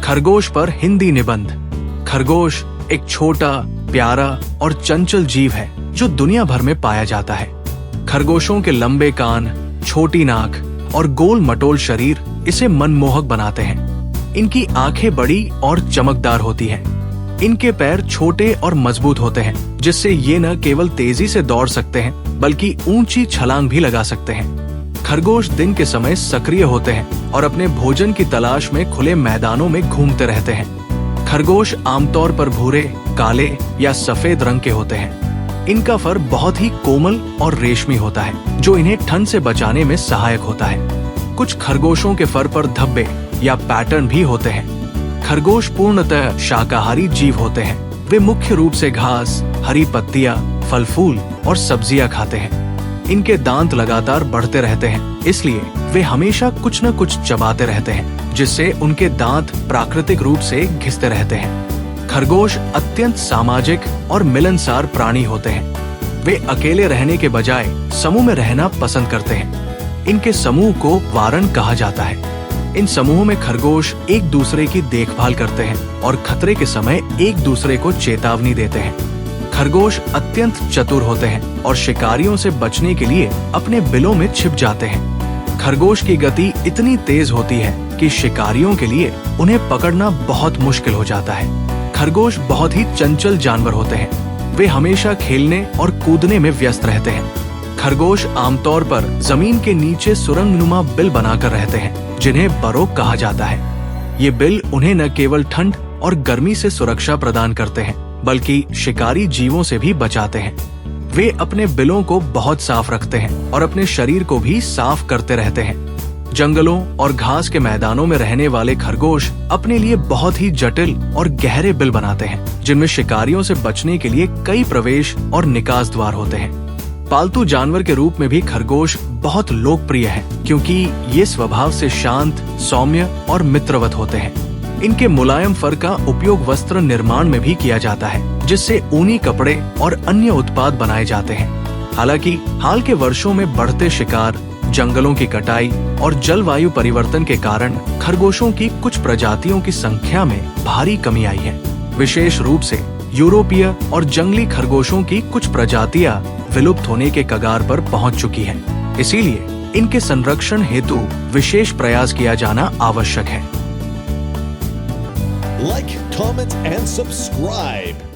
खरगोश पर हिंदी निबंध। खरगोश एक छोटा, प्यारा और चंचल जीव है जो दुनिया भर में पाया जाता है। खरगोशों के लंबे कान, छोटी नाक और गोल मटोल शरीर इसे मनमोहक बनाते हैं। इनकी आंखें बड़ी और चमकदार होती हैं। इनके पैर छोटे और मजबूत होते हैं, जिससे ये न केवल तेजी से दौड़ सकते हैं बल्कि ऊंची छलांग भी लगा सकते हैं। खरगोश दिन के समय सक्रिय होते हैं और अपने भोजन की तलाश में खुले मैदानों में घूमते रहते हैं। खरगोश आमतौर पर भूरे, काले या सफेद रंग के होते हैं। इनका फर बहुत ही कोमल और रेशमी होता है, जो इन्हें ठंड से बचाने में सहायक होता है। कुछ खरगोशों के फर पर धब्बे या पैटर्न भी होते हैं। खरगोश पूर्णतः शाकाहारी जीव होते हैं। वे मुख्य रूप से घास, हरी पत्तियां, फल फूल और सब्जियां खाते हैं। इनके दांत लगातार बढ़ते रहते हैं, इसलिए वे हमेशा कुछ न कुछ चबाते रहते हैं, जिससे उनके दांत प्राकृतिक रूप से घिसते रहते हैं। खरगोश अत्यंत सामाजिक और मिलनसार प्राणी होते हैं। वे अकेले रहने के बजाय समूह में रहना पसंद करते हैं। इनके समूह को वारण कहा जाता है। इन समूहों में खरगोश एक दूसरे की देखभाल करते हैं और खतरे के समय एक दूसरे को चेतावनी देते हैं। खरगोश अत्यंत चतुर होते हैं और शिकारियों से बचने के लिए अपने बिलों में छिप जाते हैं। खरगोश की गति इतनी तेज होती है कि शिकारियों के लिए उन्हें पकड़ना बहुत मुश्किल हो जाता है। खरगोश बहुत ही चंचल जानवर होते हैं। वे हमेशा खेलने और कूदने में व्यस्त रहते हैं। खरगोश आमतौर पर जमीन के नीचे सुरंगनुमा बिल बनाकर रहते हैं, जिन्हें बरोक कहा जाता है। ये बिल उन्हें न केवल ठंड और गर्मी से सुरक्षा प्रदान करते हैं, बल्कि शिकारी जीवों से भी बचाते हैं। वे अपने बिलों को बहुत साफ रखते हैं और अपने शरीर को भी साफ करते रहते हैं। जंगलों और घास के मैदानों में रहने वाले खरगोश अपने लिए बहुत ही जटिल और गहरे बिल बनाते हैं, जिनमें शिकारियों से बचने के लिए कई प्रवेश और निकास द्वार होते हैं। पालतू जानवर के रूप में भी खरगोश बहुत लोकप्रिय है, क्योंकि ये स्वभाव से शांत, सौम्य और मित्रवत होते हैं। इनके मुलायम फर का उपयोग वस्त्र निर्माण में भी किया जाता है, जिससे ऊनी कपड़े और अन्य उत्पाद बनाए जाते हैं। हालांकि हाल के वर्षों में बढ़ते शिकार, जंगलों की कटाई और जलवायु परिवर्तन के कारण खरगोशों की कुछ प्रजातियों की संख्या में भारी कमी आई है। विशेष रूप से यूरोपीय और जंगली खरगोशों की कुछ प्रजातियां विलुप्त होने के कगार पर पहुंच चुकी हैं। इसीलिए इनके संरक्षण हेतु विशेष प्रयास किया जाना आवश्यक है। Like, comment, and subscribe.